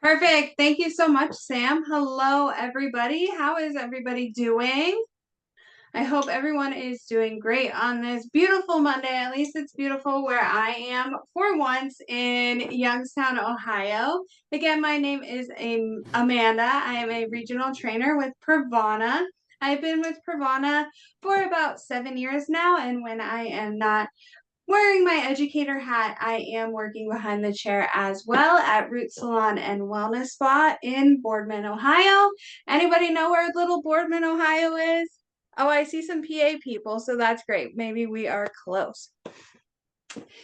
Perfect. Thank you so much, Sam. Hello, everybody. How is everybody doing? I hope everyone is doing great on this beautiful Monday. At least it's beautiful where I am for once in Youngstown, Ohio. Again, my name is Amanda. I am a regional trainer with PRAVANA. I've been with PRAVANA for about 7 years now, and when I am not wearing my educator hat, I am working behind the chair as well at Root Salon and Wellness Spa in Boardman, Ohio. Anybody know where little Boardman, Ohio is? Oh, I see some PA people, so that's great. Maybe we are close.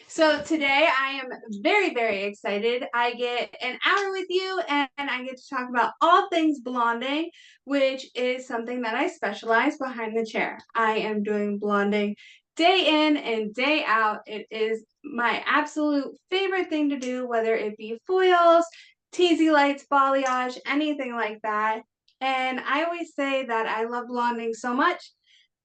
So today I am very, very excited. I get an hour with you and I get to talk about all things blonding, which is something that I specialize behind the chair. I am doing blonding day in and day out. It is my absolute favorite thing to do, whether it be foils, teasy lights, balayage, anything like that. And I always say that I love blonding so much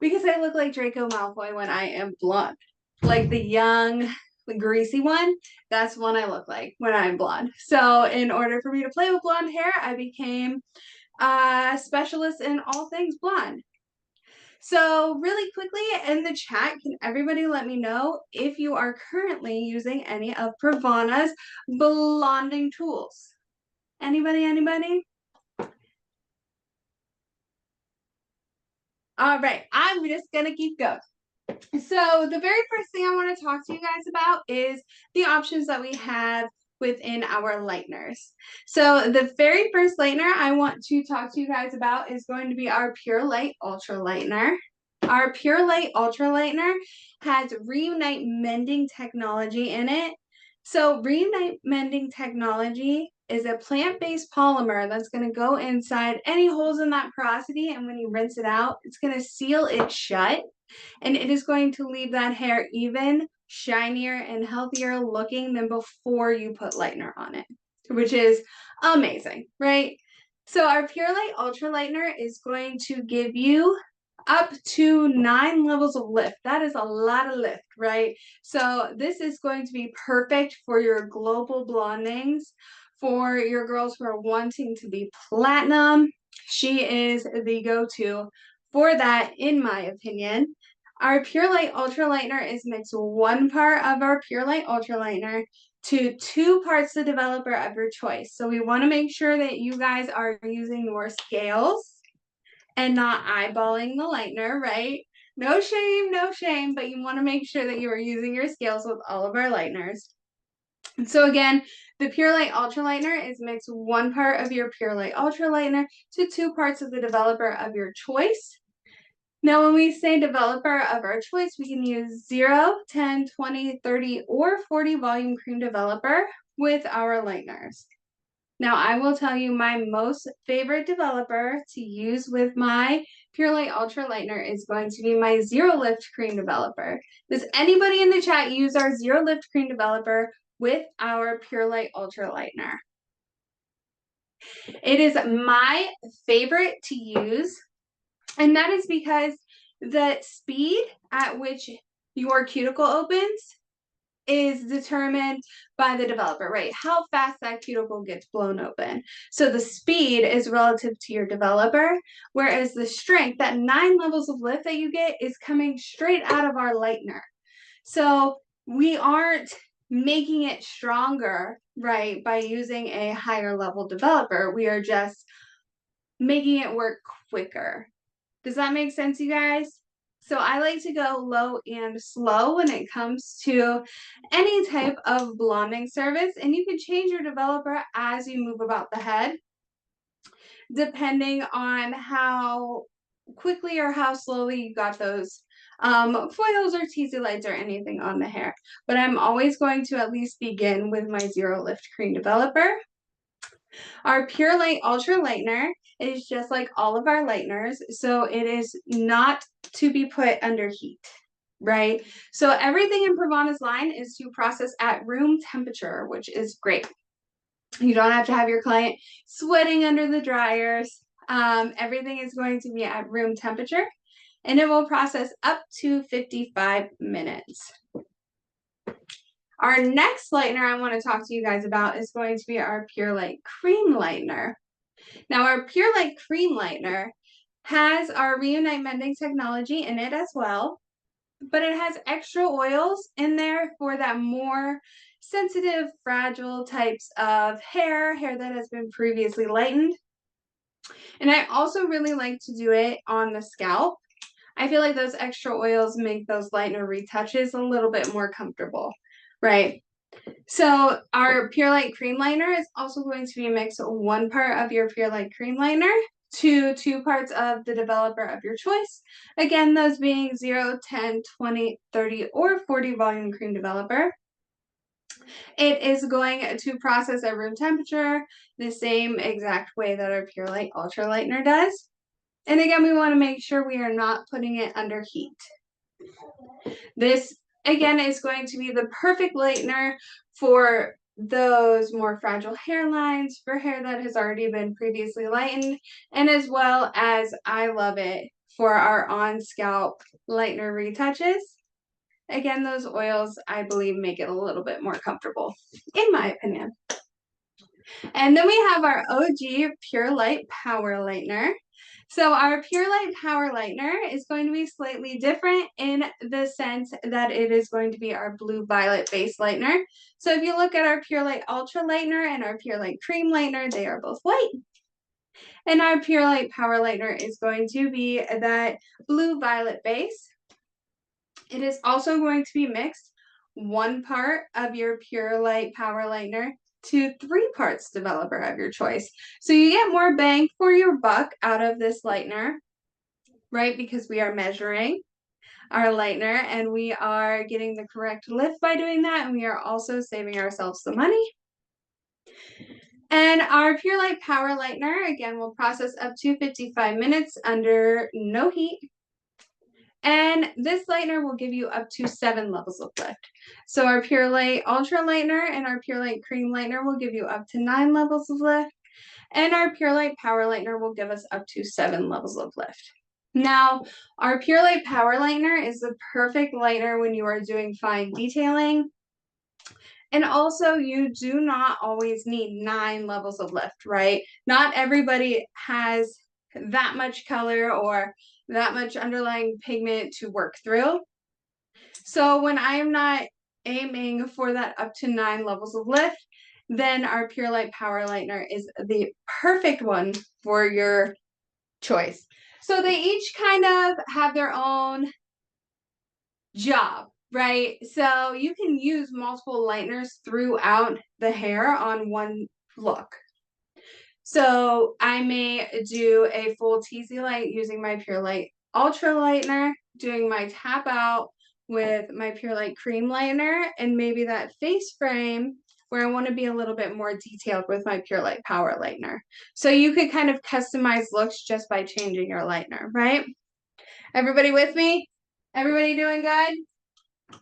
because I look like Draco Malfoy when I am blonde, like the young, the greasy one. That's one I look like when I'm blonde. So in order for me to play with blonde hair, I became a specialist in all things blonde. So really quickly in the chat, can everybody let me know if you are currently using any of PRAVANA's blonding tools? Anybody? All right, I'm just gonna keep going. So the very first thing I want to talk to you guys about is the options that we have within our lighteners. So the very first lightener I want to talk to you guys about is going to be our Pure Light Ultra Lightener. Our Pure Light Ultra Lightener has reunite mending technology in it. So reunite mending technology is a plant-based polymer that's going to go inside any holes in that porosity, and when you rinse it out, it's going to seal it shut, and it is going to leave that hair even shinier and healthier looking than before you put lightener on it, which is amazing, right? So our Pure Light Ultra Lightener is going to give you up to 9 levels of lift. That is a lot of lift, right? So this is going to be perfect for your global blondings, for your girls who are wanting to be platinum. She is the go-to for that, in my opinion. Our Pure Light Ultra Lightener is mixed 1 part of our Pure Light Ultra Lightener to 2 parts the developer of your choice. So we want to make sure that you guys are using your scales and not eyeballing the lightener, right? No shame, but you want to make sure that you are using your scales with all of our lighteners. And so again, the Pure Light Ultra Lightener is mixed 1 part of your Pure Light Ultra Lightener to 2 parts of the developer of your choice. Now, when we say developer of our choice, we can use 0, 10, 20, 30, or 40 volume cream developer with our lighteners. Now, I will tell you my most favorite developer to use with my Pure Light Ultra Lightener is going to be my Zero Lift Cream Developer. Does anybody in the chat use our Zero Lift Cream Developer with our Pure Light Ultra Lightener? It is my favorite to use, and that is because the speed at which your cuticle opens is determined by the developer, right? How fast that cuticle gets blown open. So the speed is relative to your developer, whereas the strength, that 9 levels of lift that you get, is coming straight out of our lightener. So we aren't making it stronger, right, by using a higher level developer. We are just making it work quicker. Does that make sense, you guys? So I like to go low and slow when it comes to any type of blonding service, and you can change your developer as you move about the head, depending on how quickly or how slowly you got those foils or teasy lights or anything on the hair. But I'm always going to at least begin with my Zero Lift Cream Developer. Our Pure Light Ultra Lightener is just like all of our lighteners, so it is not to be put under heat, right? So everything in PRAVANA's line is to process at room temperature, which is great. You don't have to have your client sweating under the dryers. Everything is going to be at room temperature, and it will process up to 55 minutes. Our next lightener I want to talk to you guys about is going to be our Pure Light Cream Lightener. Now, our Pure Light Cream Lightener has our reunite mending technology in it as well, but it has extra oils in there for that more sensitive, fragile types of hair that has been previously lightened. And I also really like to do it on the scalp. I feel like those extra oils make those lightener retouches a little bit more comfortable, right? So our Pure Light Cream Lightener is also going to be a mix of 1 part of your Pure Light Cream Lightener to 2 parts of the developer of your choice. Again, those being 0, 10, 20, 30, or 40 volume cream developer. It is going to process at room temperature the same exact way that our Pure Light Ultra Lightener does. And again, we want to make sure we are not putting it under heat. This, again, is going to be the perfect lightener for those more fragile hairlines, for hair that has already been previously lightened, and as well as I love it for our on-scalp lightener retouches. Again, those oils, I believe, make it a little bit more comfortable, in my opinion. And then we have our OG Pure Light Power Lightener. So our Pure Light Power Lightener is going to be slightly different in the sense that it is going to be our blue violet base lightener. So if you look at our Pure Light Ultra Lightener and our Pure Light Cream Lightener, they are both white. And our Pure Light Power Lightener is going to be that blue violet base. It is also going to be mixed 1 part of your Pure Light Power Lightener to 3 parts developer of your choice. So you get more bang for your buck out of this lightener, right? Because we are measuring our lightener and we are getting the correct lift by doing that. And we are also saving ourselves the money. And our Pure Light Power Lightener, again, will process up to 55 minutes under no heat. And this lightener will give you up to 7 levels of lift. So our Pure Light Ultra Lightener and our Pure Light Cream Lightener will give you up to 9 levels of lift. And our Pure Light Power Lightener will give us up to 7 levels of lift. Now, our Pure Light Power Lightener is the perfect lightener when you are doing fine detailing. And also, you do not always need 9 levels of lift, right? Not everybody has that much color or that much underlying pigment to work through. So when I am not aiming for that up to 9 levels of lift, then our Pure Light Power Lightener is the perfect one for your choice. So they each kind of have their own job, right? So you can use multiple lighteners throughout the hair on one look. So I may do a full teasy light using my Pure Light Ultra Lightener, doing my tap out with my Pure Light Cream Lightener, and maybe that face frame where I want to be a little bit more detailed with my Pure Light Power Lightener. So you could kind of customize looks just by changing your lightener, right? Everybody with me? Everybody doing good?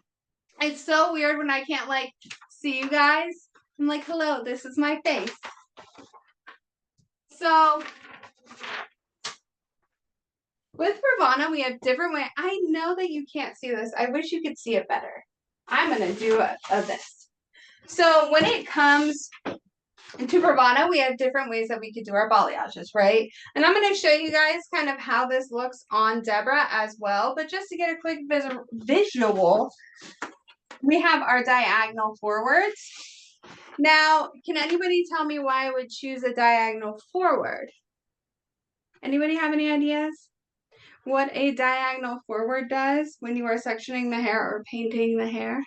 It's so weird when I can't like see you guys. I'm like, hello, this is my face. So with PRAVANA, we have different ways. I know that you can't see this. I wish you could see it better. I'm going to do this. So when it comes to PRAVANA, we have different ways that we could do our balayages, right? And I'm going to show you guys kind of how this looks on Deborah as well. But just to get a quick visual, we have our diagonal forwards. Now, can anybody tell me why I would choose a diagonal forward? Anybody have any ideas? What a diagonal forward does when you are sectioning the hair or painting the hair?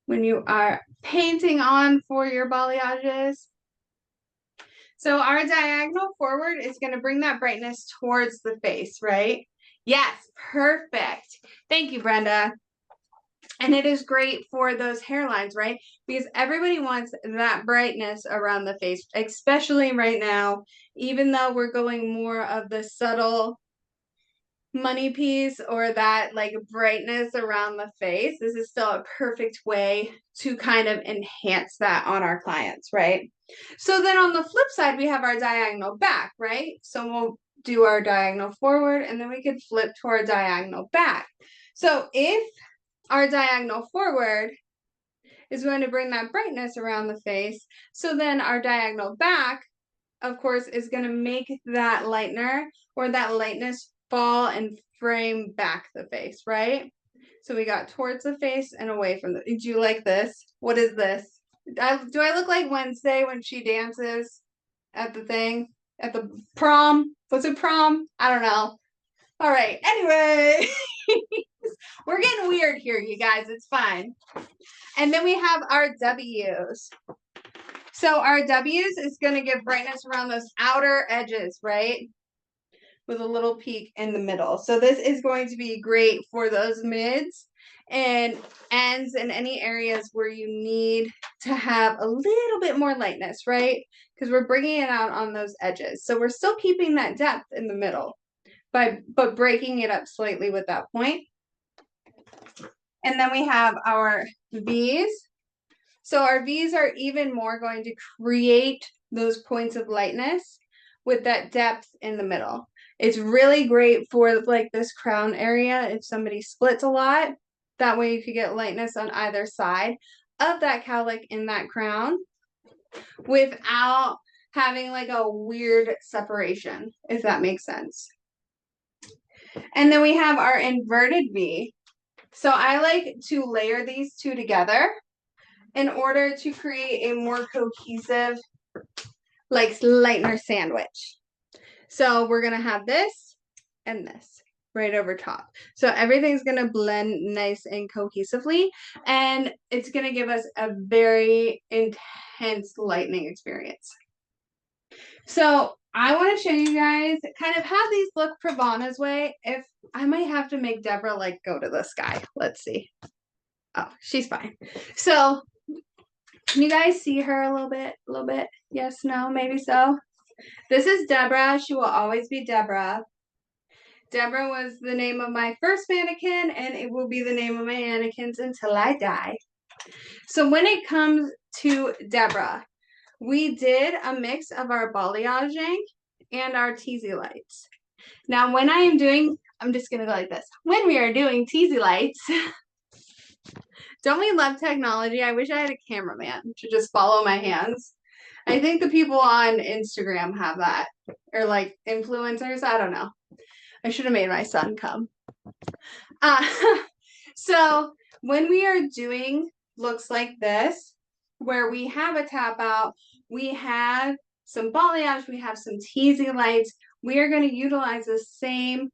When you are painting on for your balayages? So our diagonal forward is going to bring that brightness towards the face, right? Yes, perfect. Thank you, Brenda. And it is great for those hairlines, right? Because everybody wants that brightness around the face, especially right now, even though we're going more of the subtle money piece or that like brightness around the face. This is still a perfect way to kind of enhance that on our clients, right? So then on the flip side, we have our diagonal back, right? So we'll do our diagonal forward and then we could flip to our diagonal back. So if our diagonal forward is going to bring that brightness around the face. So then our diagonal back, of course, is going to make that lightener or that lightness fall and frame back the face, right? So we got towards the face and away from the. Do you like this? What is this? Do I look like Wednesday when she dances at the thing? At the prom? Was it prom? I don't know. All right. Anyway, we're getting weird here, you guys. It's fine. And then we have our W's. So our W's is going to give brightness around those outer edges, right? With a little peak in the middle. So this is going to be great for those mids and ends and any areas where you need to have a little bit more lightness, right? Because we're bringing it out on those edges. So we're still keeping that depth in the middle, but breaking it up slightly with that point. And then we have our V's. So our V's are even more going to create those points of lightness with that depth in the middle. It's really great for like this crown area if somebody splits a lot. That way you could get lightness on either side of that cowlick in that crown without having like a weird separation, if that makes sense. And then we have our inverted V. So I like to layer these two together in order to create a more cohesive like lightener sandwich. So we're going to have this and this right over top. So everything's going to blend nice and cohesively, and it's going to give us a very intense lightening experience. So I want to show you guys kind of how these look PRAVANA's way. If I might have to make Deborah like go to the sky. Let's see. Oh, she's fine. So can you guys see her a little bit? A little bit? Yes, no, maybe so. This is Deborah. She will always be Deborah. Deborah was the name of my first mannequin, and it will be the name of my mannequins until I die. So when it comes to Deborah, we did a mix of our balayaging and our teasy lights. Now, when I am doing, I'm just going to go like this. When we are doing teasy lights, don't we love technology? I wish I had a cameraman to just follow my hands. I think the people on Instagram have that, or like influencers. I don't know. I should have made my son come. So when we are doing looks like this, where we have a tap out, we have some balayage, we have some teasy lights, we are going to utilize the same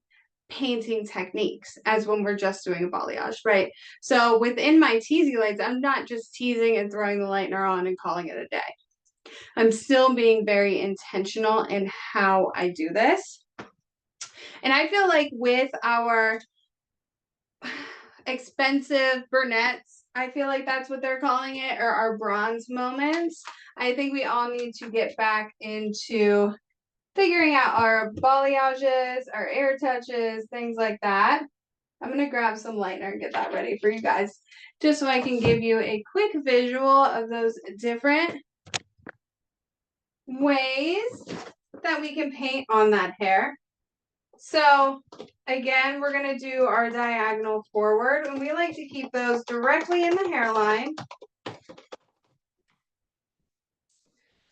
painting techniques as when we're just doing a balayage, right? So within my teasy lights, I'm not just teasing and throwing the lightener on and calling it a day. I'm still being very intentional in how I do this. And I feel like with our expensive brunettes, I feel like that's what they're calling it, or our bronze moments, I think we all need to get back into figuring out our balayages, our air touches, things like that. I'm going to grab some lightener and get that ready for you guys, just so I can give you a quick visual of those different ways that we can paint on that hair. So again, we're going to do our diagonal forward, and we like to keep those directly in the hairline.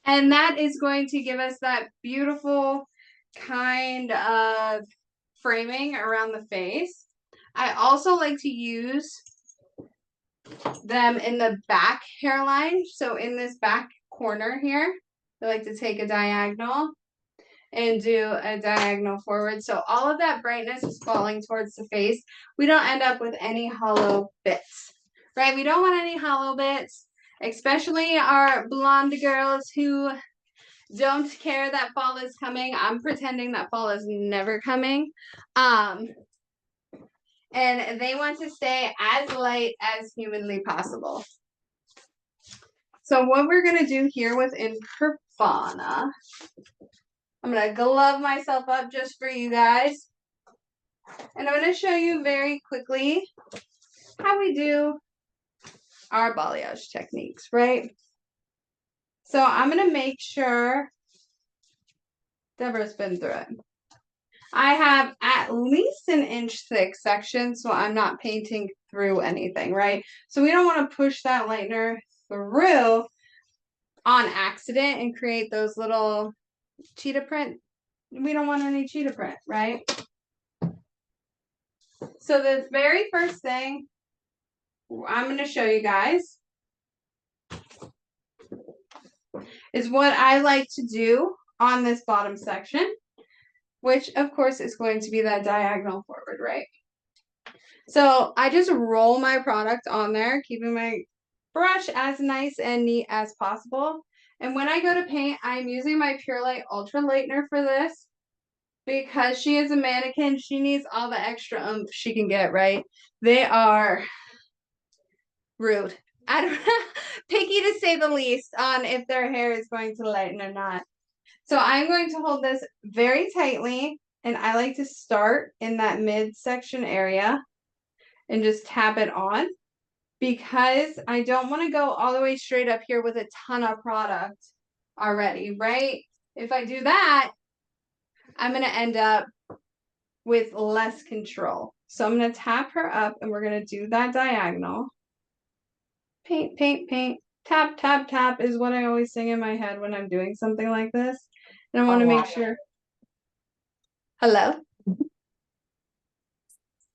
And that is going to give us that beautiful kind of framing around the face. I also like to use them in the back hairline. So in this back corner here, I like to take a diagonal and do a diagonal forward. So all of that brightness is falling towards the face. We don't end up with any hollow bits, right? We don't want any hollow bits, especially our blonde girls who don't care that fall is coming. I'm pretending that fall is never coming. And they want to stay as light as humanly possible. So what we're going to do here within PRAVANA, I'm going to glove myself up just for you guys. And I'm going to show you very quickly how we do our balayage techniques, right? So I'm going to make sure Deborah's been through it. I have at least an inch thick section, so I'm not painting through anything, right? So we don't want to push that lightener through on accident and create those little cheetah print. We don't want any cheetah print, right? So the very first thing I'm going to show you guys is what I like to do on this bottom section, which of course is going to be that diagonal forward, right? So I just roll my product on there, keeping my brush as nice and neat as possible. And when I go to paint, I'm using my Pure Light Ultra Lightener for this because she is a mannequin. She needs all the extra oomph she can get, right? They are rude. I don't picky to say the least on if their hair is going to lighten or not. So I'm going to hold this very tightly, and I like to start in that midsection area and just tap it on because I don't want to go all the way straight up here with a ton of product already, right? If I do that, I'm going to end up with less control. So I'm going to tap her up and we're going to do that diagonal. Paint, paint, paint. Tap, tap, tap is what I always sing in my head when I'm doing something like this. And I want to make sure. Hello?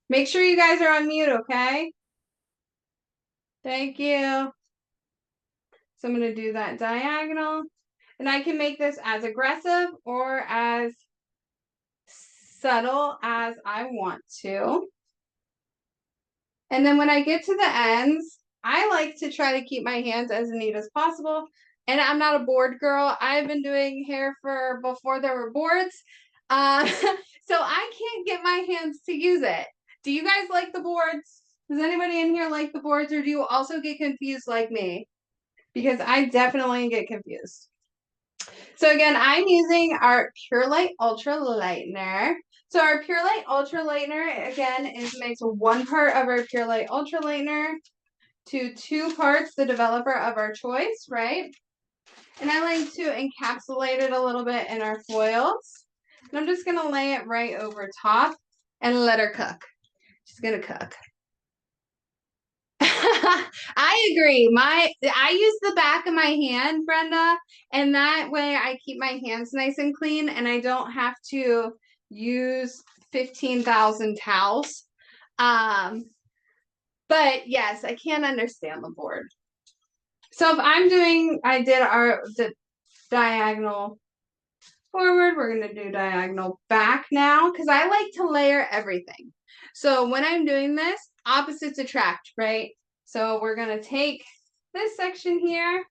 Make sure you guys are on mute, okay? Thank you. So I'm going to do that diagonal. And I can make this as aggressive or as subtle as I want to. And then when I get to the ends, I like to try to keep my hands as neat as possible. And I'm not a board girl. I've been doing hair for before there were boards. So I can't get my hands to use it. Do you guys like the boards? Does anybody in here like the boards, or do you also get confused like me? Because I definitely get confused. So again, I'm using our Pure Light Ultra Lightener. So our Pure Light Ultra Lightener, again, is makes 1 part of our Pure Light Ultra Lightener to 2 parts, the developer of our choice, right? And I like to encapsulate it a little bit in our foils. And I'm just going to lay it right over top and let her cook. She's going to cook. I agree. I use the back of my hand, Brenda, and that way I keep my hands nice and clean and I don't have to use 15,000 towels. But yes, I can understand the board. So if I did the diagonal forward, we're going to do diagonal back now because I like to layer everything. So when I'm doing this, opposites attract, right? So we're going to take this section here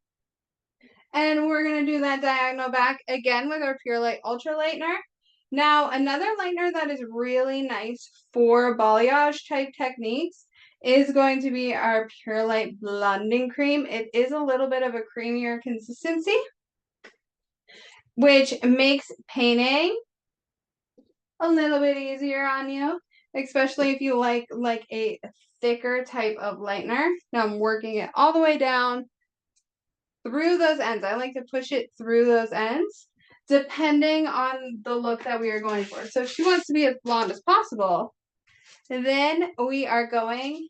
and we're going to do that diagonal back again with our Pure Light Ultra Lightener. Now, another lightener that is really nice for balayage type techniques is going to be our Pure Light Blending Cream. It is a little bit of a creamier consistency, which makes painting a little bit easier on you, especially if you like a thicker type of lightener. Now I'm working it all the way down through those ends. I like to push it through those ends depending on the look that we are going for. So if she wants to be as blonde as possible, then we are going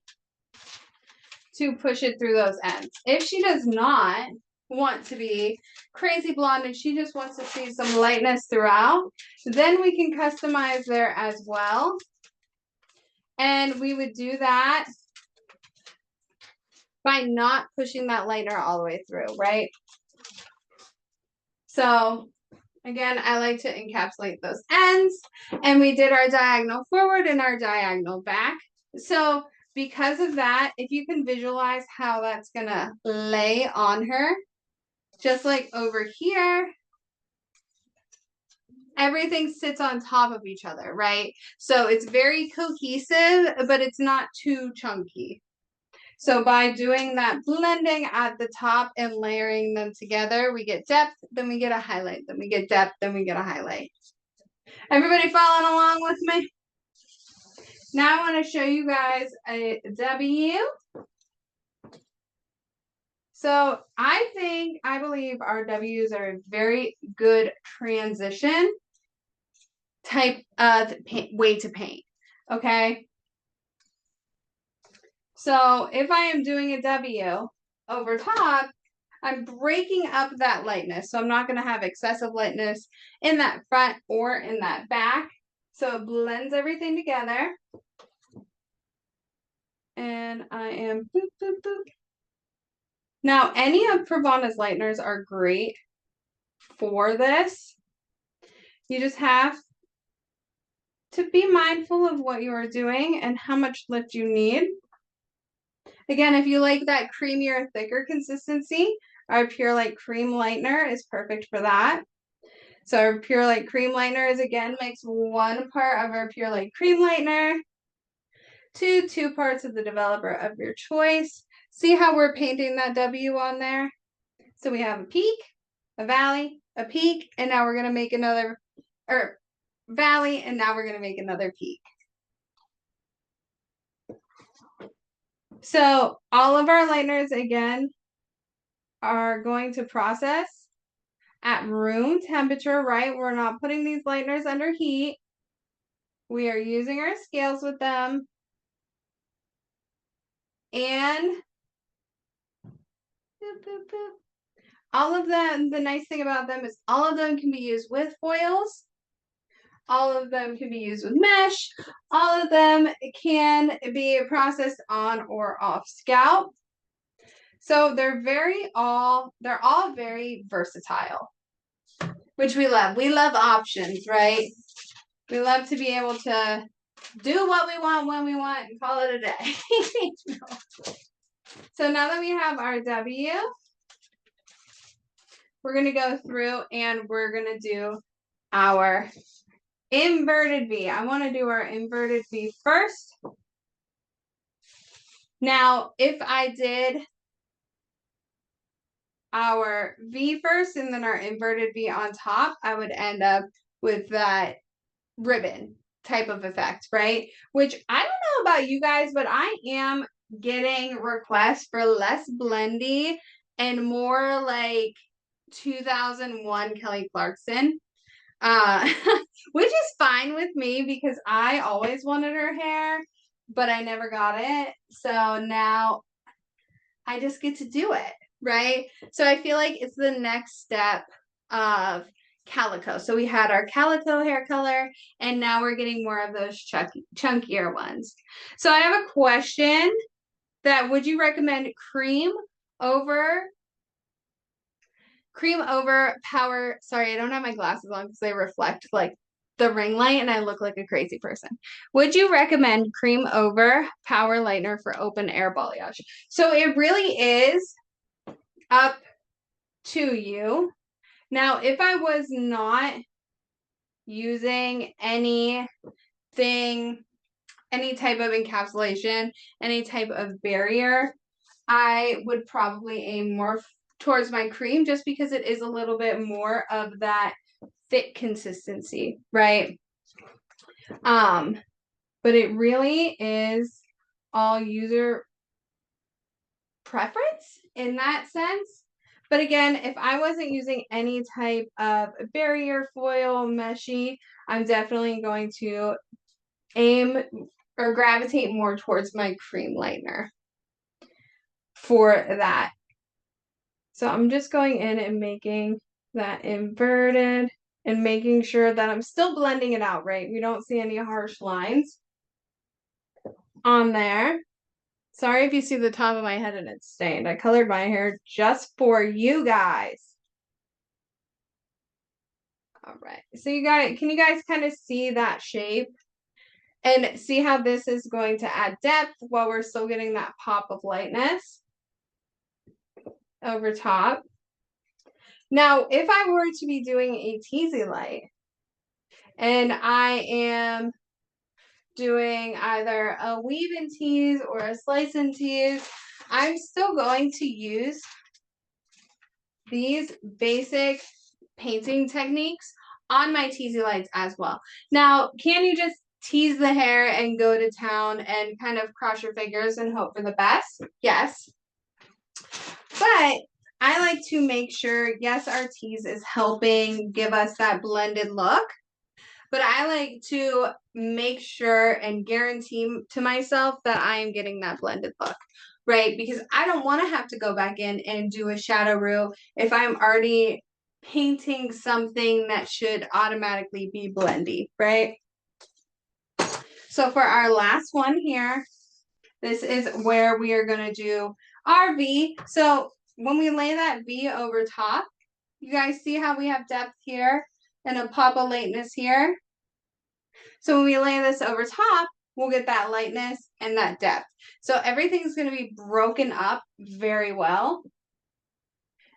to push it through those ends. If she does not want to be crazy blonde and she just wants to see some lightness throughout, then we can customize there as well. And we would do that by not pushing that lightener all the way through, right? So again, I like to encapsulate those ends, and we did our diagonal forward and our diagonal back. So because of that, if you can visualize how that's gonna lay on her, just like over here, everything sits on top of each other, right? So it's very cohesive, but it's not too chunky. So by doing that blending at the top and layering them together, we get depth, then we get a highlight, then we get depth, then we get a highlight. Everybody following along with me? Now I want to show you guys a W. So I believe our W's are a very good transition type of way to paint, okay? So if I am doing a W over top, I'm breaking up that lightness. So I'm not going to have excessive lightness in that front or in that back. So it blends everything together. And I am boop, boop, boop. Now, any of PRAVANA's lighteners are great for this. You just have to be mindful of what you are doing and how much lift you need. Again, if you like that creamier, thicker consistency, our Pure Light Cream Lightener is perfect for that. So our Pure Light Cream Lightener is, again, makes 1 part of our Pure Light Cream Lightener to 2 parts of the developer of your choice. See how we're painting that W on there? So we have a peak, a valley, a peak, and now we're going to make another, or valley, and now we're going to make another peak. So all of our lighteners, again, are going to process at room temperature, right? We're not putting these lighteners under heat. We are using our scales with them. And boop, boop, boop. All of them, the nice thing about them is all of them can be used with foils. All of them can be used with mesh. All of them can be processed on or off scalp. So they're all very versatile, which we love. We love options, right? We love to be able to do what we want when we want and call it a day. So now that we have our W, we're going to go through and we're going to do our inverted V. I want to do our inverted V first. Now, if I did our V first and then our inverted V on top, I would end up with that ribbon type of effect, right? Which I don't know about you guys, but I am getting requests for less blendy and more like 2001 Kelly Clarkson, which is fine with me because I always wanted her hair, but I never got it. So now I just get to do it, right? So I feel like it's the next step of calico. So we had our calico hair color, and now we're getting more of those chunkier ones. So I have a question that would you recommend cream over power? Sorry, I don't have my glasses on because they reflect like the ring light and I look like a crazy person. Would you recommend cream over power lightener for open air balayage? So it really is up to you. Now, if I was not using any type of encapsulation, any type of barrier, I would probably aim more towards my cream just because it is a little bit more of that thick consistency, right? But it really is all user preference in that sense. But again, if I wasn't using any type of barrier foil meshy, I'm definitely going to aim or gravitate more towards my cream lightener for that. So I'm just going in and making that inverted and making sure that I'm still blending it out, right? We don't see any harsh lines on there. Sorry if you see the top of my head and it's stained. I colored my hair just for you guys. All right. So can you guys kind of see that shape? And see how this is going to add depth while we're still getting that pop of lightness over top. Now, if I were to be doing a teasy light and I am doing either a weave and tease or a slice and tease, I'm still going to use these basic painting techniques on my teasy lights as well. Now, can you just tease the hair and go to town and kind of cross your fingers and hope for the best? Yes. But I like to make sure, yes, our tease is helping give us that blended look, but I like to make sure and guarantee to myself that I am getting that blended look, right? Because I don't want to have to go back in and do a shadow roux if I'm already painting something that should automatically be blendy, right? So for our last one here, this is where we are going to do our V. So when we lay that V over top, you guys see how we have depth here and a pop of lightness here? So when we lay this over top, we'll get that lightness and that depth. So everything's going to be broken up very well.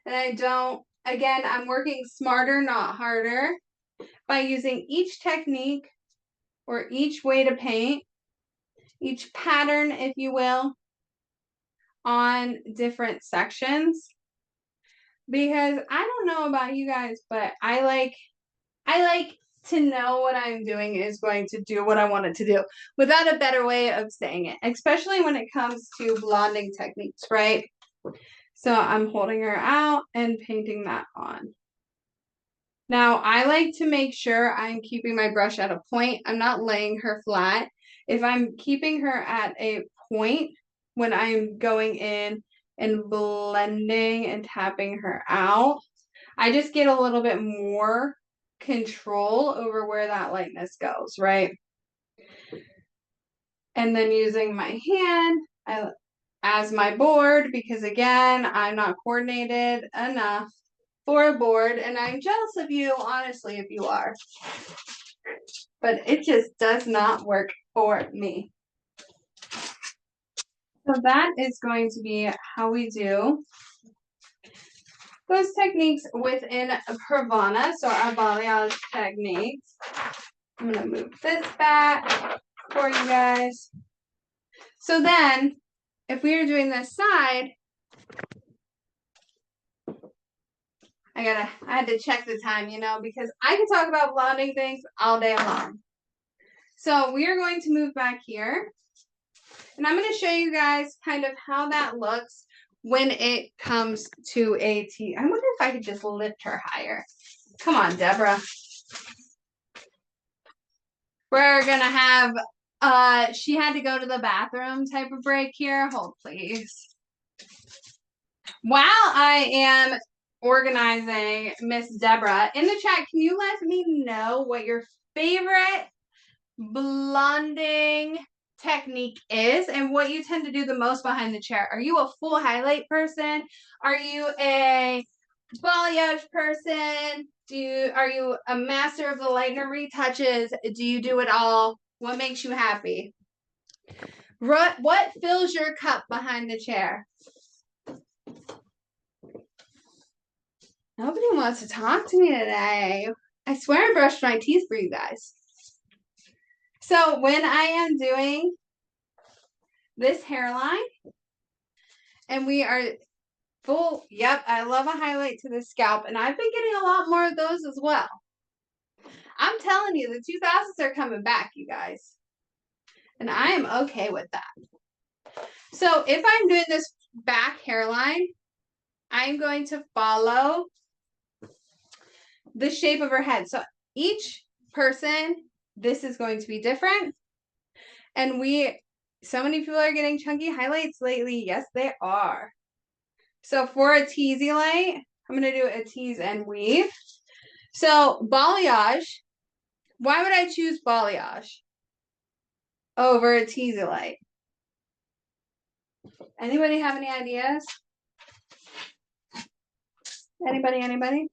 And again, I'm working smarter, not harder, by using each technique or each way to paint, each pattern, if you will, on different sections. Because I don't know about you guys, but I like to know what I'm doing is going to do what I want it to do without a better way of saying it, especially when it comes to blonding techniques, right? So I'm holding her out and painting that on. Now, I like to make sure I'm keeping my brush at a point. I'm not laying her flat. If I'm keeping her at a point when I'm going in and blending and tapping her out, I just get a little bit more control over where that lightness goes, right? And then using my hand as my board, because again, I'm not coordinated enough for a board, and I'm jealous of you, honestly, if you are. But it just does not work for me. So that is going to be how we do those techniques within PRAVANA. So our balayage techniques. I'm going to move this back for you guys. So then, if we are doing this side, I had to check the time, you know, because I can talk about blonding things all day long. So we are going to move back here. And I'm going to show you guys kind of how that looks when it comes to a T. I wonder if I could just lift her higher. Come on, Deborah. We're going to have, she had to go to the bathroom type of break here. Hold, please. While I am organizing Miss Deborah, in the chat, can you let me know what your favorite blonding technique is and what you tend to do the most behind the chair? Are you a full highlight person? Are you a balayage person? Are you a master of the Lightener retouches? Do you do it all? What makes you happy? What fills your cup behind the chair? Nobody wants to talk to me today. I swear I brushed my teeth for you guys. So when I am doing this hairline and we are full, yep, I love a highlight to the scalp, and I've been getting a lot more of those as well. I'm telling you, the 2000s are coming back, you guys. And I am okay with that. So if I'm doing this back hairline, I'm going to follow the shape of her head. So each person, this is going to be different. And so many people are getting chunky highlights lately. Yes, they are. So for a teasy light, I'm going to do a tease and weave. So balayage, why would I choose balayage over a teasy light? Anybody have any ideas? Anybody?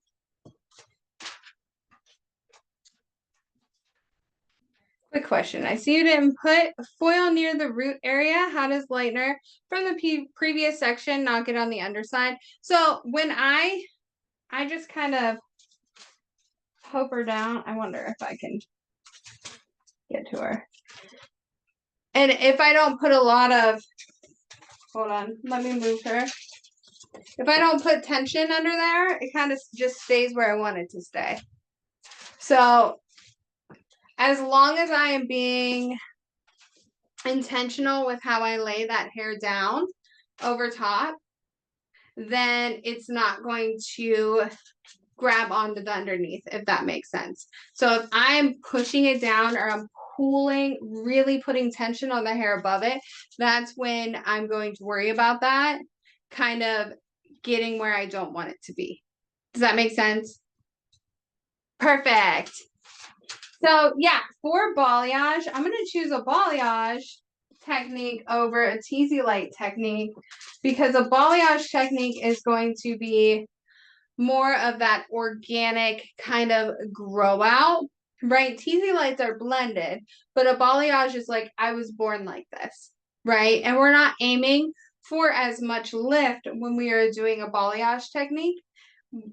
Quick question. I see you didn't put foil near the root area. How does Lightener from the previous section not get on the underside? So when I just kind of poke her down. I wonder if I can get to her. And if I don't put a lot of, hold on, let me move her. If I don't put tension under there, it kind of just stays where I want it to stay. So as long as I am being intentional with how I lay that hair down over top, then it's not going to grab onto the underneath, if that makes sense. So if I'm pushing it down or I'm pulling, really putting tension on the hair above it, that's when I'm going to worry about that kind of getting where I don't want it to be. Does that make sense? Perfect. So yeah, for balayage, I'm going to choose a balayage technique over a teasy light technique because a balayage technique is going to be more of that organic kind of grow out, right? Teasy lights are blended, but a balayage is like, I was born like this, right? And we're not aiming for as much lift when we are doing a balayage technique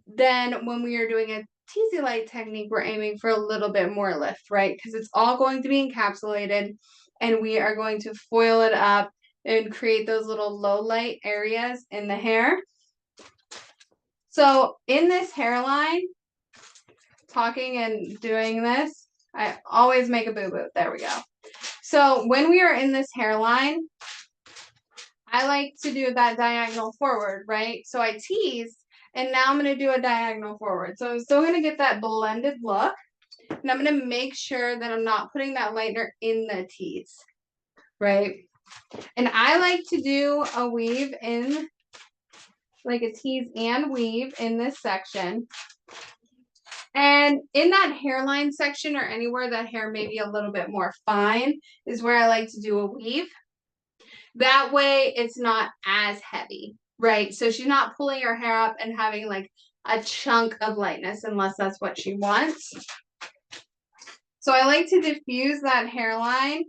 than when we are doing a teasy light technique, we're aiming for a little bit more lift, right? Because it's all going to be encapsulated and we are going to foil it up and create those little low light areas in the hair. So in this hairline, talking and doing this, I always make a boo-boo. There we go. So when we are in this hairline, I like to do that diagonal forward, right? So I tease, and now I'm going to do a diagonal forward. So I'm still going to get that blended look, and I'm going to make sure that I'm not putting that lightener in the tease, right? And I like to do a weave in, like a tease and weave in this section. And in that hairline section or anywhere that hair may be a little bit more fine is where I like to do a weave. That way it's not as heavy, right? So she's not pulling her hair up and having like a chunk of lightness unless that's what she wants. So I like to diffuse that hairline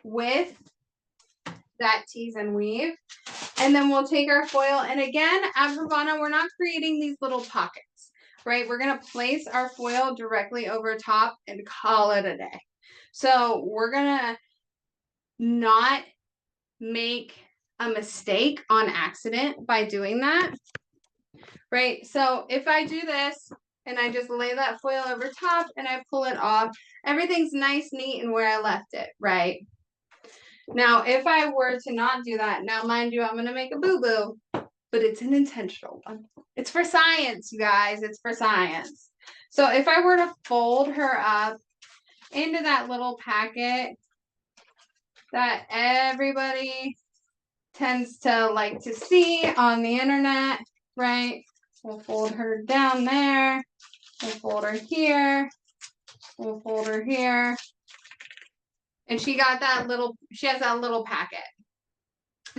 with that tease and weave. And then we'll take our foil. And again, at PRAVANA, we're not creating these little pockets, right? We're going to place our foil directly over top and call it a day. So we're going to not make a mistake on accident by doing that, right? So if I do this and I just lay that foil over top and I pull it off, everything's nice, neat, and where I left it, right? Now, if I were to not do that, now mind you, I'm going to make a boo-boo, but it's an intentional one. It's for science, you guys. It's for science. So if I were to fold her up into that little packet that everybody tends to like to see on the internet, right? We'll fold her down there. We'll fold her here. We'll fold her here. And she got that little, she has that little packet.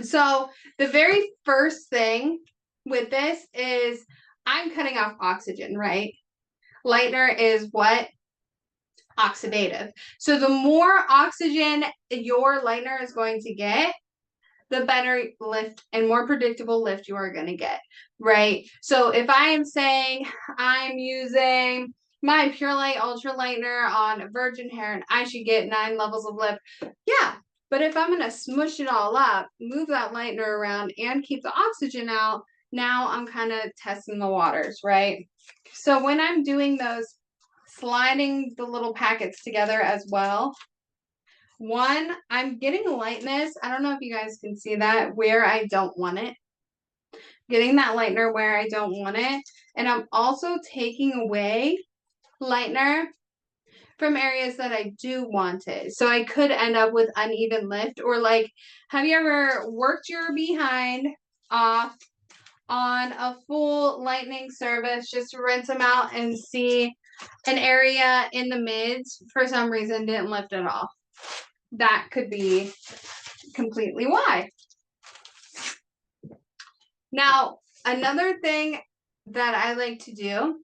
So the very first thing with this is I'm cutting off oxygen, right? Lightener is what? Oxidative. So the more oxygen your lightener is going to get, the better lift and more predictable lift you are going to get, right? So if I am saying I'm using my Pure Light Ultra Lightener on virgin hair and I should get 9 levels of lift, yeah. But if I'm going to smush it all up, move that lightener around and keep the oxygen out, now I'm kind of testing the waters, right? So when I'm doing those, sliding the little packets together as well, one, I'm getting lightness. I don't know if you guys can see that where I don't want it. Getting that lightener where I don't want it. And I'm also taking away lightener from areas that I do want it. So I could end up with uneven lift, or like, have you ever worked your behind off on a full lightening service just to rinse them out and see an area in the mids for some reason didn't lift at all? That could be completely why. Now, another thing that I like to do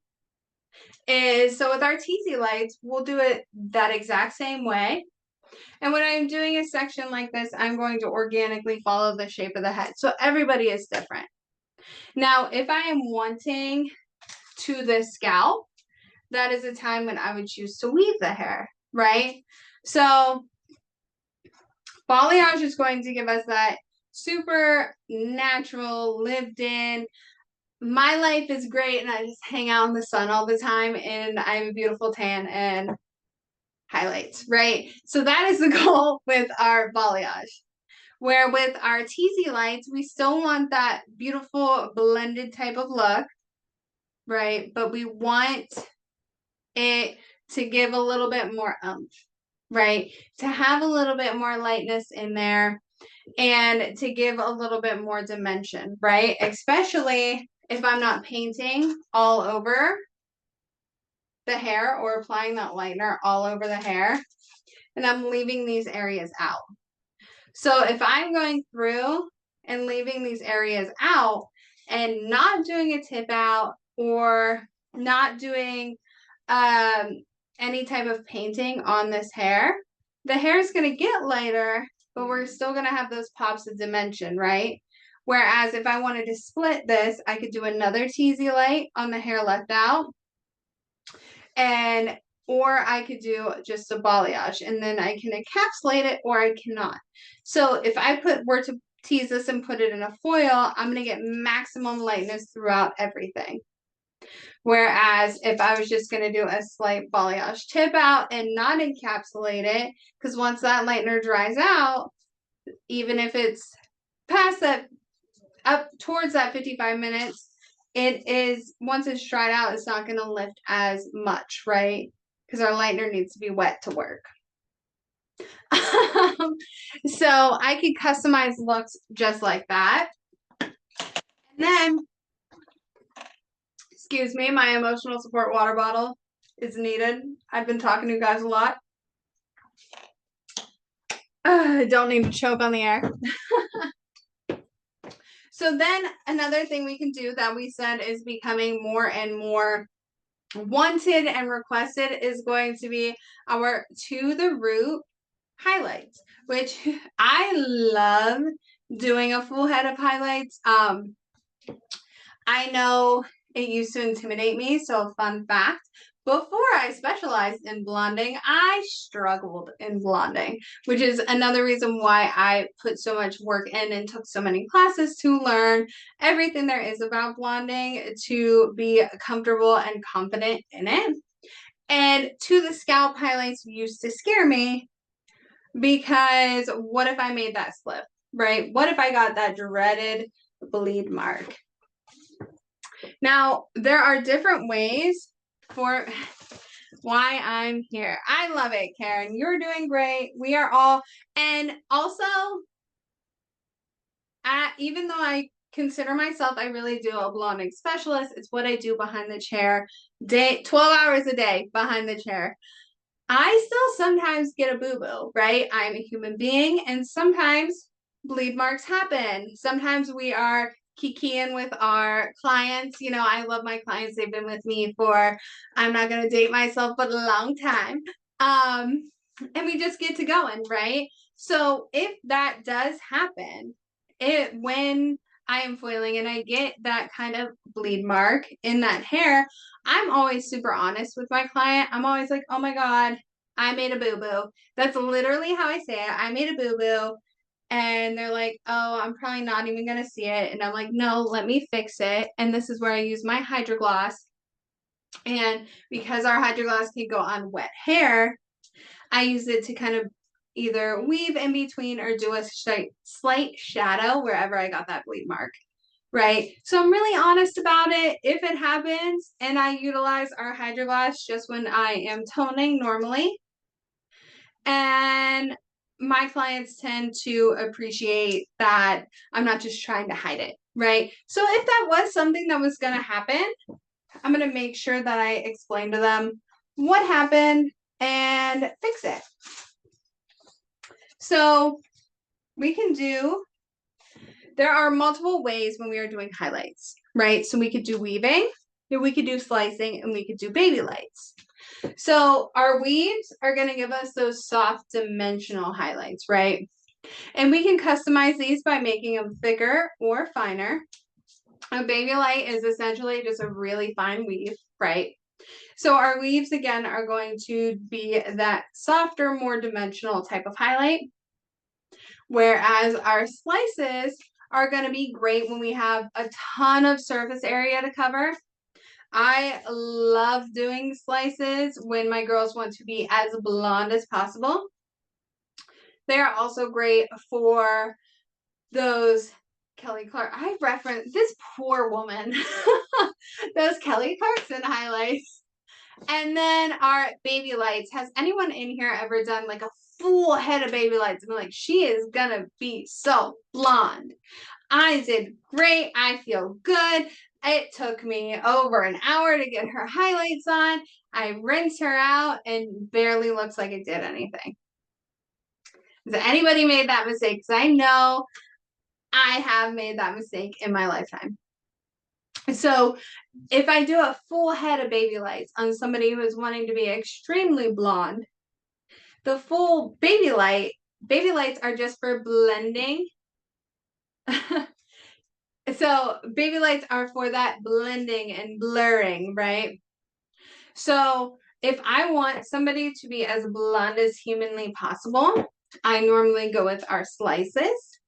is, so with our teasy lights, we'll do it that exact same way. And when I'm doing a section like this, I'm going to organically follow the shape of the head. So everybody is different. Now, if I am wanting to the scalp, that is a time when I would choose to weave the hair, right? So balayage is going to give us that super natural, lived in, my life is great and I just hang out in the sun all the time and I have a beautiful tan and highlights, right? So that is the goal with our balayage. Where with our teasy lights, we still want that beautiful blended type of look, right? But we want it to give a little bit more oomph, right? To have a little bit more lightness in there and to give a little bit more dimension, right? Especially if I'm not painting all over the hair or applying that lightener all over the hair and I'm leaving these areas out. So if I'm going through and leaving these areas out and not doing a tip out or not doing any type of painting on this hair, the hair is going to get lighter, but we're still going to have those pops of dimension, right? Whereas if I wanted to split this, I could do another teasy light on the hair left out, and or I could do just a balayage, and then I can encapsulate it or I cannot. So if I were to tease this and put it in a foil, I'm going to get maximum lightness throughout everything. Whereas if I was just going to do a slight balayage tip out and not encapsulate it, because once that lightener dries out, even if it's past that, up towards that 55 minutes, it is, once it's dried out, it's not going to lift as much, right? Because our lightener needs to be wet to work. So I could customize looks just like that. And then, excuse me, my emotional support water bottle is needed. I've been talking to you guys a lot. I don't need to choke on the air. So then another thing we can do that we said is becoming more and more wanted and requested is going to be our to the root highlights, which I love doing a full head of highlights. I know it used to intimidate me. So fun fact, before I specialized in blonding, I struggled in blonding, which is another reason why I put so much work in and took so many classes to learn everything there is about blonding to be comfortable and confident in it. And to the scalp highlights used to scare me because what if I made that slip, right? What if I got that dreaded bleed mark? Now, there are different ways for why I'm here. I love it, Karen. You're doing great. We are all, and also, even though I consider myself, I really do a blonding specialist. It's what I do behind the chair, 12 hours a day behind the chair. I still sometimes get a boo-boo, right? I'm a human being, and sometimes bleed marks happen. Sometimes we are kikiing with our clients. You know, I love my clients. They've been with me for, I'm not going to date myself, but a long time. And we just get to going, right? So if that does happen, when I am foiling and I get that kind of bleed mark in that hair, I'm always super honest with my client. I'm always like, oh my God, I made a boo-boo. That's literally how I say it. I made a boo-boo. And they're like, oh, I'm probably not even going to see it. And I'm like, no, let me fix it. And this is where I use my Hydro Gloss. And because our Hydro Gloss can go on wet hair, I use it to kind of either weave in between or do a slight shadow wherever I got that bleed mark, right? So I'm really honest about it. If it happens and I utilize our Hydro Gloss just when I am toning normally, and my clients tend to appreciate that I'm not just trying to hide it, right? So if that was something that was going to happen, I'm going to make sure that I explain to them what happened and fix it. So we can do, there are multiple ways when we are doing highlights, right? So we could do weaving, we could do slicing, and we could do baby lights. So our weaves are going to give us those soft dimensional highlights, right? And we can customize these by making them thicker or finer. A baby light is essentially just a really fine weave, right? So our weaves, again, are going to be that softer, more dimensional type of highlight. Whereas our slices are going to be great when we have a ton of surface area to cover. I love doing slices when my girls want to be as blonde as possible. They are also great for those Kelly Clark. I referenced this poor woman. Those Kelly Clarkson highlights. And then our baby lights. Has anyone in here ever done like a full head of baby lights? And like, she is gonna be so blonde. I did great. I feel good. It took me over an hour to get her highlights on. I rinsed her out and barely looks like it did anything. Has anybody made that mistake? Because I know I have made that mistake in my lifetime. So if I do a full head of baby lights on somebody who is wanting to be extremely blonde, the full baby lights are just for blending. So baby lights are for that blending and blurring, right? So if I want somebody to be as blonde as humanly possible, I normally go with our slices.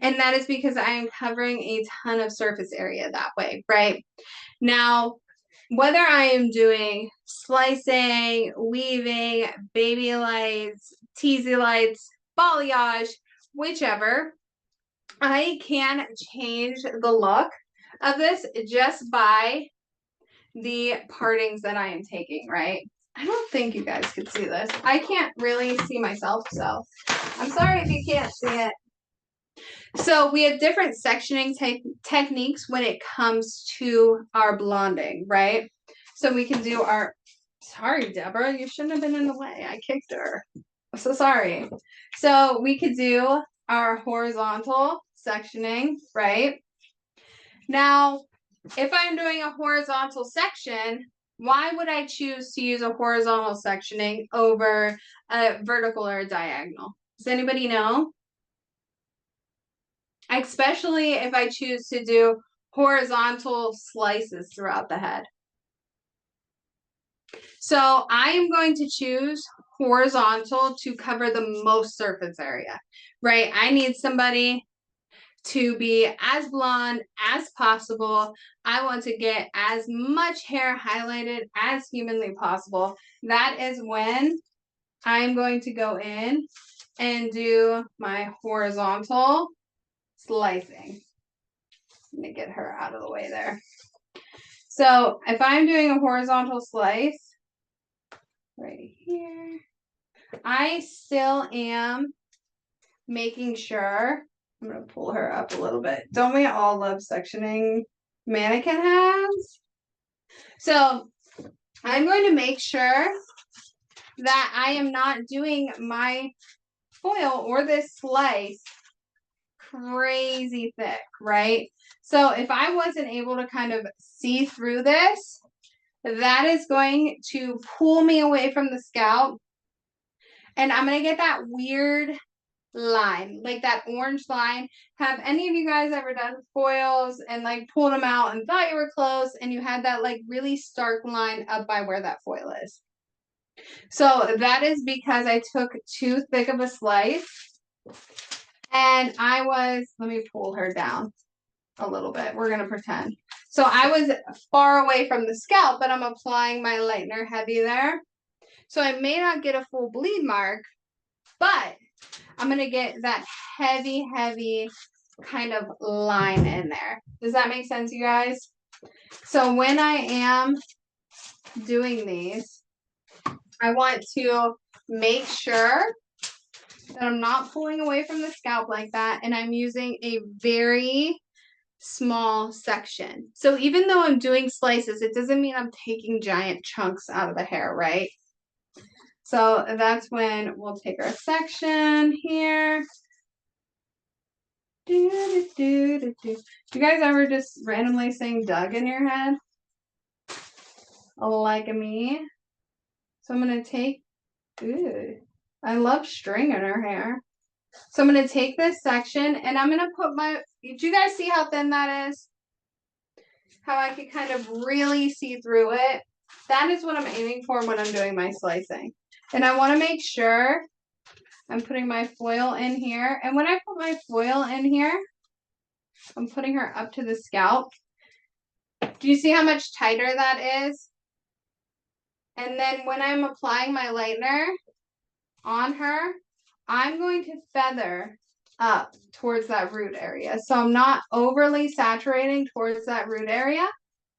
And that is because I am covering a ton of surface area that way, right? Now, whether I am doing slicing, weaving, baby lights, teasy lights, balayage, whichever, I can change the look of this just by the partings that I am taking, right? I don't think you guys could see this. I can't really see myself, so I'm sorry if you can't see it. So we have different sectioning techniques when it comes to our blonding, right? So we can do our, sorry, Deborah, you shouldn't have been in the way. I kicked her. I'm so sorry. So we could do our horizontal sectioning, right? Now, if I'm doing a horizontal section, why would I choose to use a horizontal sectioning over a vertical or a diagonal? Does anybody know? Especially if I choose to do horizontal slices throughout the head. So I am going to choose horizontal to cover the most surface area, right? I need somebody to be as blonde as possible. I want to get as much hair highlighted as humanly possible. That is when I'm going to go in and do my horizontal slicing. Let me get her out of the way there. So if I'm doing a horizontal slice right here, I still am making sure, I'm going to pull her up a little bit. Don't we all love sectioning mannequin hands? So I'm going to make sure that I am not doing my foil or this slice crazy thick, right? So if I wasn't able to kind of see through this, that is going to pull me away from the scalp. And I'm going to get that weird line, like that orange line. Have any of you guys ever done foils and like pulled them out and thought you were close and you had that like really stark line up by where that foil is? So that is because I took too thick of a slice and I was, let me pull her down a little bit. We're going to pretend. So I was far away from the scalp, but I'm applying my lightener heavy there. So I may not get a full bleed mark, but I'm going to get that heavy kind of line in there. Does that make sense, you guys? So when I am doing these, I want to make sure that I'm not pulling away from the scalp like that, and I'm using a very small section. So even though I'm doing slices, it doesn't mean I'm taking giant chunks out of the hair, right? So that's when we'll take our section here. Do you guys ever just randomly sing Doug in your head? Like me. So I'm going to take, I love string in her hair. So I'm going to take this section and I'm going to put my, do you guys see how thin that is? How I can kind of really see through it? That is what I'm aiming for when I'm doing my slicing. And I want to make sure I'm putting my foil in here. And when I put my foil in here, I'm putting her up to the scalp. Do you see how much tighter that is? And then when I'm applying my lightener on her, I'm going to feather up towards that root area. So I'm not overly saturating towards that root area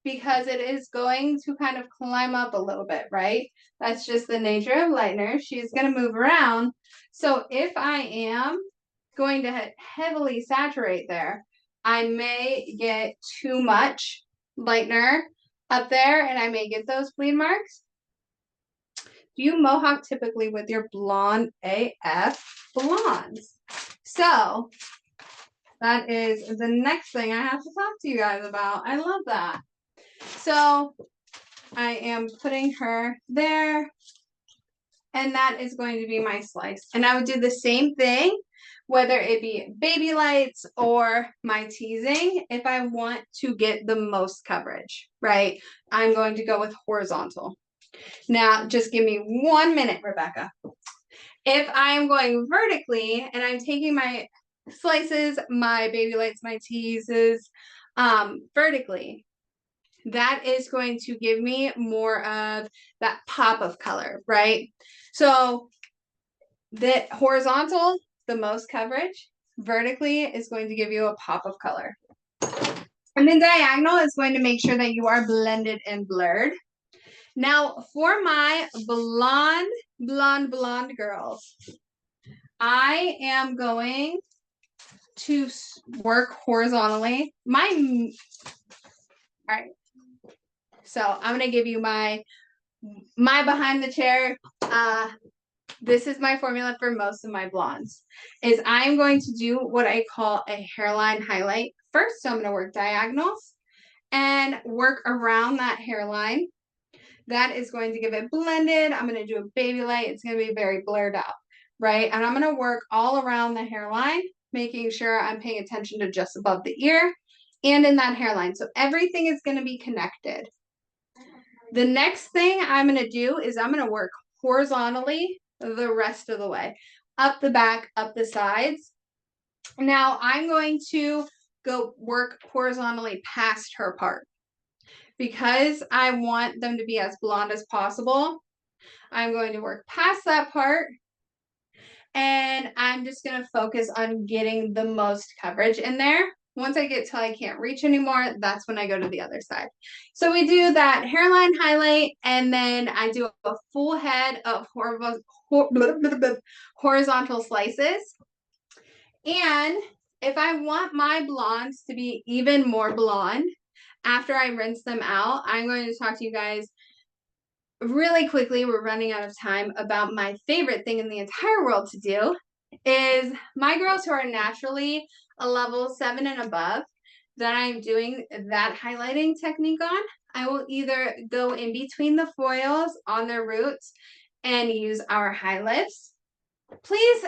because it is going to kind of climb up a little bit, right? That's just the nature of Lightener. She's going to move around. So if I am going to heavily saturate there, I may get too much Lightener up there and I may get those bleed marks. Do you mohawk typically with your blonde AF blondes? So that is the next thing I have to talk to you guys about. I love that. So I am putting her there, and that is going to be my slice. And I would do the same thing, whether it be baby lights or my teasing, if I want to get the most coverage, right? I'm going to go with horizontal. Now, just give me 1 minute, Rebecca. If I am going vertically and I'm taking my slices, my baby lights, my teases, vertically, that is going to give me more of that pop of color, right? So the horizontal, the most coverage, vertically is going to give you a pop of color. And then diagonal is going to make sure that you are blended and blurred. Now for my blonde girls, I am going to work horizontally. All right. So I'm going to give you my behind the chair. This is my formula for most of my blondes, is I'm going to do what I call a hairline highlight first. So I'm going to work diagonals and work around that hairline. That is going to give it blended. I'm going to do a baby light. It's going to be very blurred out, right? And I'm going to work all around the hairline, making sure I'm paying attention to just above the ear and in that hairline. So everything is going to be connected. The next thing I'm going to do is I'm going to work horizontally the rest of the way, up the back, up the sides. Now I'm going to go work horizontally past her part. Because I want them to be as blonde as possible, I'm going to work past that part, and I'm just going to focus on getting the most coverage in there. Once I get till I can't reach anymore, that's when I go to the other side. So we do that hairline highlight, and then I do a full head of horizontal slices. And if I want my blondes to be even more blonde, after I rinse them out, I'm going to talk to you guys really quickly. We're running out of time about my favorite thing in the entire world to do is my girls who are naturally a level 7 and above that I'm doing that highlighting technique on. I will either go in between the foils on their roots and use our high lifts. Please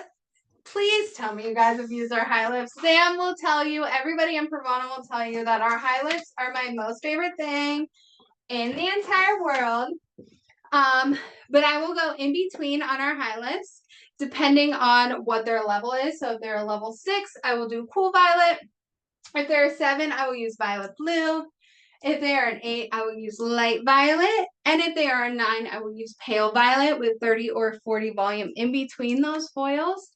tell me you guys have used our high lifts. Sam will tell you, everybody in PRAVANA will tell you that our high lifts are my most favorite thing in the entire world. But I will go in between on our high lifts, depending on what their level is. So if they're a level 6, I will do cool violet. If they're a 7, I will use violet blue. If they are an 8, I will use light violet. And if they are a 9, I will use pale violet with 30 or 40 volume in between those foils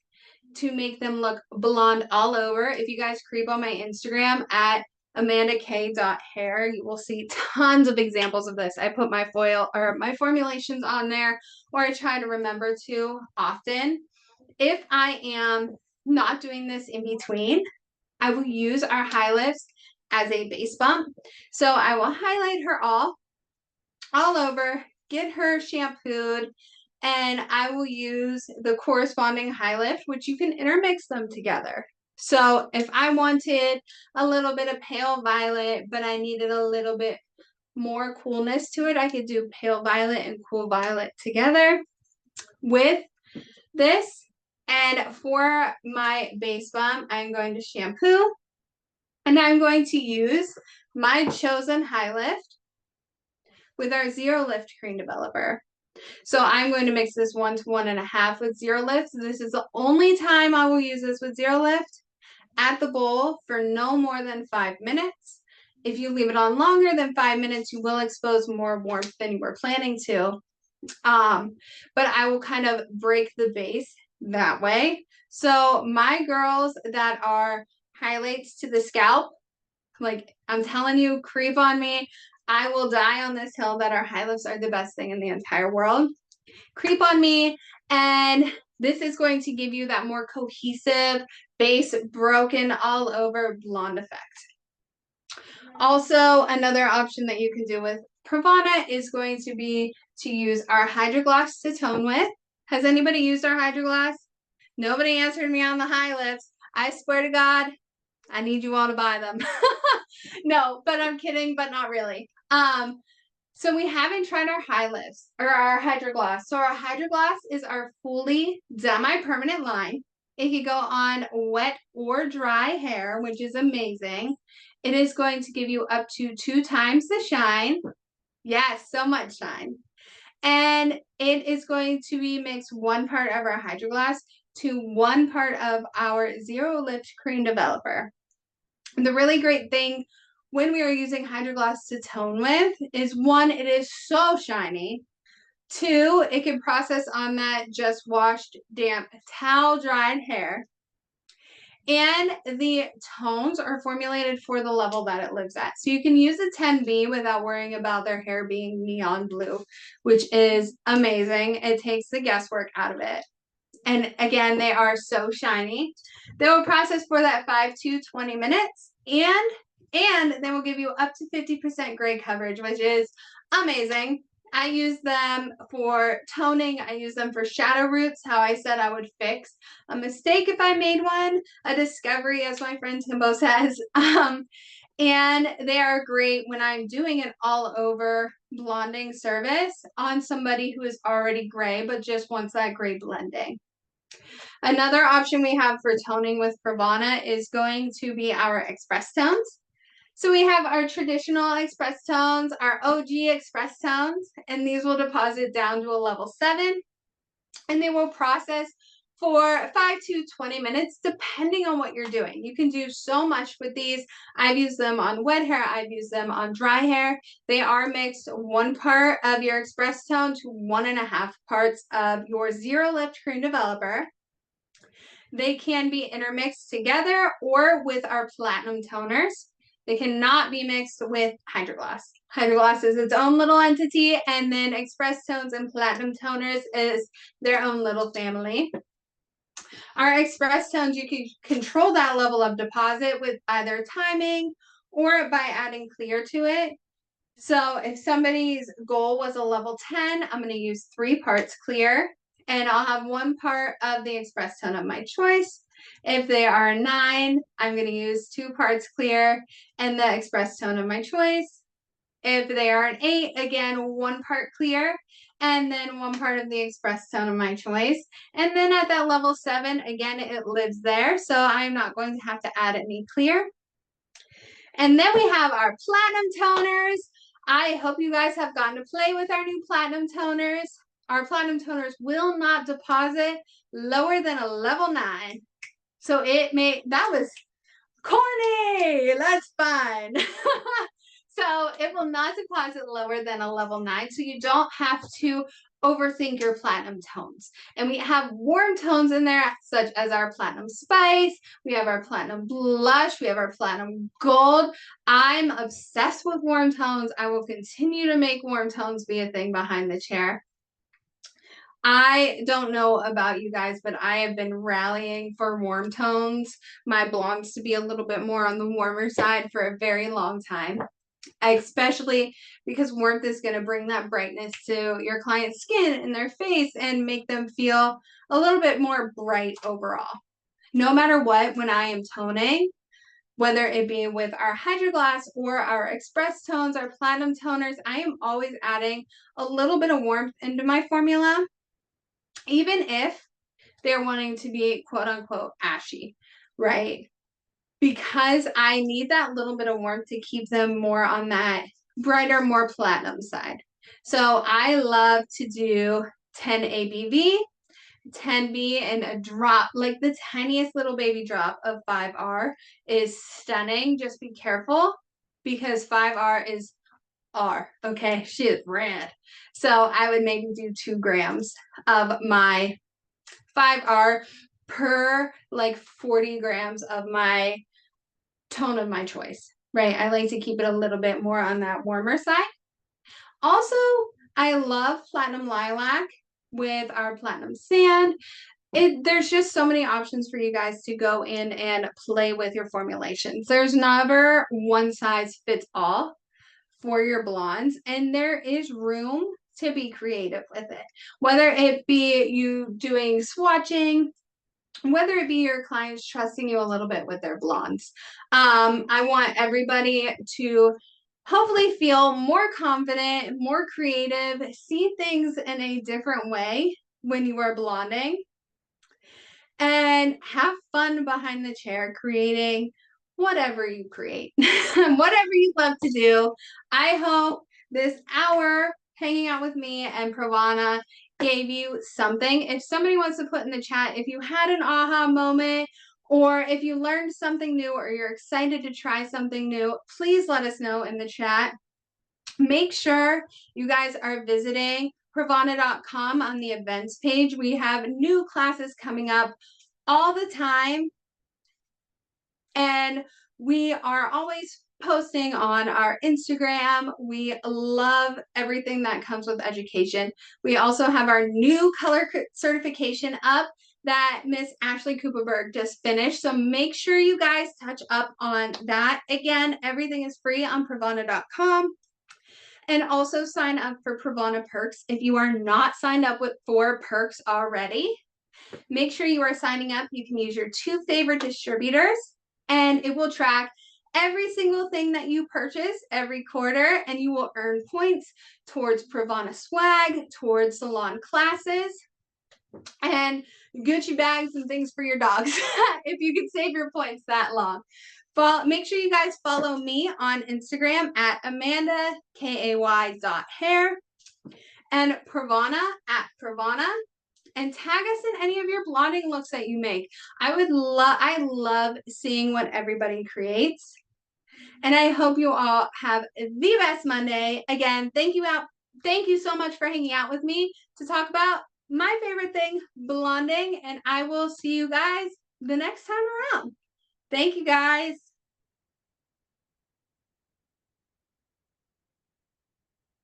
to make them look blonde all over. If you guys creep on my Instagram at amandak.hair, you will see tons of examples of this. I put my foil or my formulations on there, or I try to remember to often. If I am not doing this in between, I will use our high lifts as a base bump. So I will highlight her all over, get her shampooed, and I will use the corresponding high lift, which you can intermix them together. So if I wanted a little bit of pale violet, but I needed a little bit more coolness to it, I could do pale violet and cool violet together with this. And for my base bump, I'm going to shampoo, and I'm going to use my chosen high lift with our zero lift cream developer. So I'm going to mix this 1 to 1.5 with zero lift. This is the only time I will use this with zero lift at the bowl for no more than 5 minutes. If you leave it on longer than 5 minutes, you will expose more warmth than you were planning to. But I will kind of break the base that way. So my girls that are highlights to the scalp, like I'm telling you, creep on me. I will die on this hill that our high lifts are the best thing in the entire world. Creep on me. And this is going to give you that more cohesive base, broken all over blonde effect. Also, another option that you can do with PRAVANA is going to be to use our Hydro Gloss to tone with. Has anybody used our Hydro Gloss? Nobody answered me on the high lifts. I swear to God, I need you all to buy them. No, but I'm kidding, but not really. So we haven't tried our high lifts or our Hydro Gloss. So our Hydro Gloss is our fully semi-permanent line. It can go on wet or dry hair, which is amazing. It is going to give you up to 2 times the shine. Yes, so much shine. And it is going to be mixed 1 part of our Hydro Gloss to 1 part of our Zero Lift Cream Developer. The really great thing when we are using Hydro Gloss to tone with is 1, it is so shiny. 2, it can process on that just washed, damp, towel dried hair. And the tones are formulated for the level that it lives at. So you can use a 10B without worrying about their hair being neon blue, which is amazing. It takes the guesswork out of it. And again, they are so shiny. They will process for that 5 to 20 minutes. And they will give you up to 50% gray coverage, which is amazing. I use them for toning. I use them for shadow roots, how I said I would fix a mistake if I made one, a discovery, as my friend Timbo says. And they are great when I'm doing an all over blonding service on somebody who is already gray, but just wants that gray blending. Another option we have for toning with PRAVANA is going to be our Express Tones. So we have our traditional Express Tones, our OG Express Tones, and these will deposit down to a level 7, and they will process for 5 to 20 minutes, depending on what you're doing. You can do so much with these. I've used them on wet hair. I've used them on dry hair. They are mixed 1 part of your Express Tone to 1.5 parts of your Zero Lift Cream Developer. They can be intermixed together or with our Platinum Toners. They cannot be mixed with Hydro Gloss. Hydro Gloss is its own little entity, and then Express Tones and Platinum Toners is their own little family. Our Express Tones, you can control that level of deposit with either timing or by adding clear to it. So if somebody's goal was a level 10, I'm going to use 3 parts clear, and I'll have 1 part of the Express Tone of my choice. If they are a 9, I'm going to use 2 parts clear and the Express Tone of my choice. If they are an 8, again, 1 part clear and then 1 part of the Express Tone of my choice. And then at that level 7, again, it lives there, so I'm not going to have to add any clear. And then we have our Platinum Toners. I hope you guys have gotten to play with our new Platinum Toners. Our Platinum Toners will not deposit lower than a level 9. So that was corny. That's fine. So it will not deposit lower than a level 9. So you don't have to overthink your Platinum Tones. And we have warm tones in there, such as our Platinum Spice. We have our Platinum Blush. We have our Platinum Gold. I'm obsessed with warm tones. I will continue to make warm tones be a thing behind the chair. I don't know about you guys, but I have been rallying for warm tones, my blondes to be a little bit more on the warmer side for a very long time, especially because warmth is going to bring that brightness to your client's skin and their face and make them feel a little bit more bright overall. No matter what, when I am toning, whether it be with our Hydro Gloss or our Express Tones, our Platinum Toners, I am always adding a little bit of warmth into my formula, even if they're wanting to be quote unquote ashy, right? Because I need that little bit of warmth to keep them more on that brighter, more platinum side. So I love to do 10 ABV, 10B, and a drop, like the tiniest little baby drop of 5R is stunning. Just be careful because 5R is R, okay? She is red. So I would maybe do 2 grams of my 5R per like 40 grams of my tone of my choice, right? I like to keep it a little bit more on that warmer side. Also, I love platinum lilac with our platinum sand. There's just so many options for you guys to go in and play with your formulations. There's never one size fits all for your blondes, and there is room to be creative with it. Whether it be you doing swatching, whether it be your clients trusting you a little bit with their blondes. I want everybody to hopefully feel more confident, more creative, see things in a different way when you are blonding, and have fun behind the chair creating whatever you create, whatever you love to do. I hope this hour hanging out with me and Pravana gave you something. If somebody wants to put in the chat, if you had an aha moment, or if you learned something new, or you're excited to try something new, please let us know in the chat. Make sure you guys are visiting pravana.com on the events page. We have new classes coming up all the time, and we are always posting on our Instagram. We love everything that comes with education. We also have our new color certification up that Miss Ashley Cooperberg just finished. So make sure you guys touch up on that. Again, everything is free on pravana.com. And also sign up for Pravana Perks. If you are not signed up for Perks already, make sure you are signing up. You can use your 2 favorite distributors, and it will track every single thing that you purchase every quarter, and you will earn points towards Pravana swag, towards salon classes, and Gucci bags and things for your dogs if you can save your points that long. Make sure you guys follow me on Instagram at AmandaKay.hair and Pravana at Pravana, and tag us in any of your blonding looks that you make. I love seeing what everybody creates. And I hope you all have the best Monday. Again, thank you so much for hanging out with me to talk about my favorite thing, blonding, and I will see you guys the next time around. Thank you guys.